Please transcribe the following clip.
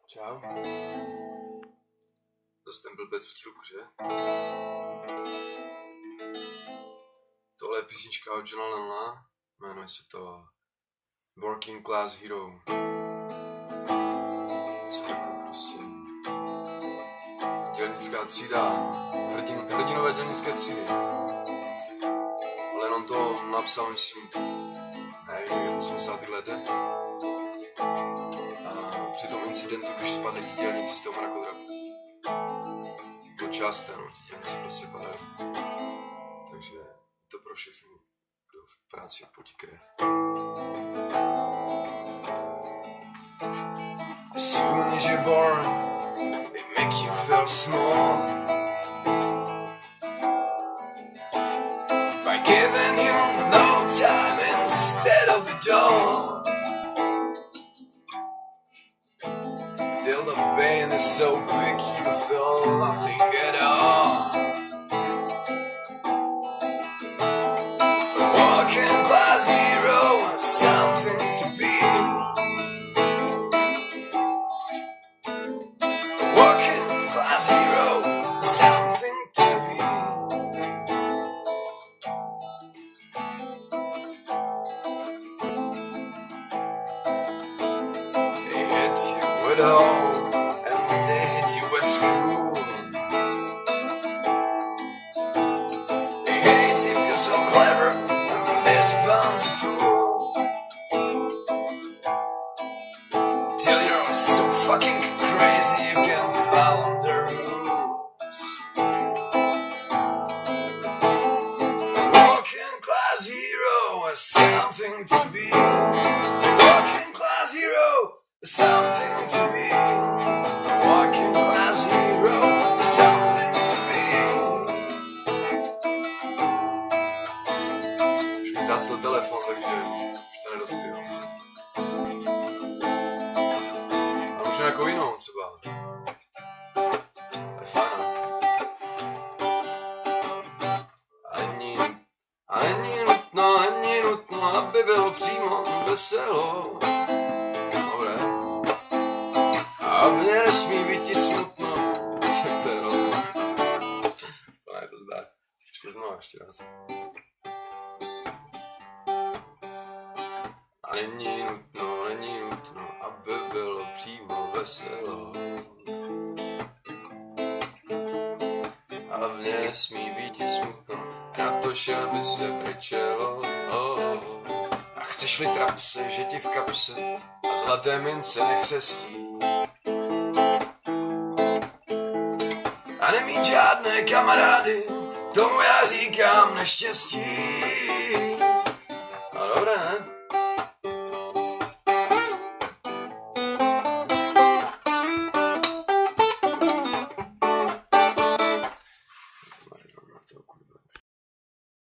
Čau. Zase ten blbec v tílku, že? Tohle je písnička od Johna Lennona, jmenuje se to Working Class Hero. Jsem jako prostě dělnická třída, hrdinové dělnické třídy. Lennon to napsal, myslím, nevím, v 80. letech. Při tom incidentu, když spadli ti dělníci z toho mrakodrapu. Bylo časté, no, ti dělníci prostě padají. Takže to pro všechny, kdo v práci potí krev. As soon as you're born, they make you feel small. By giving you no time instead of a doll. Till the pain is so big you feel nothing at all. A working class hero is something to be. A working class hero is something to be. They hit you at home and they hit you at school. They hate if you're so clever and this bun's a fool. Till you're so fucking crazy you can follow the rules. A working class hero is something to be. A working class hero is something to be. Working class hero is something to be. Už mi zásl telefon, takže už to nedospívám. A už nějakou jinou třeba. To je fajn. A není nutno, aby bylo přímo veselo. Dobré. A mně nesmí být i smutno. To je rozumím. To ne, to zdá. Počkej znovu ještě raz. A není nutno, aby bylo přímo veselo. A mně nesmí být i smutno, na to, že by se brečelo. A chceš-li trapse, že ti v kapse a zlaté mince nechřestí. A nemít žádné kamarády, tomu já říkám neštěstí. A dobré, ne?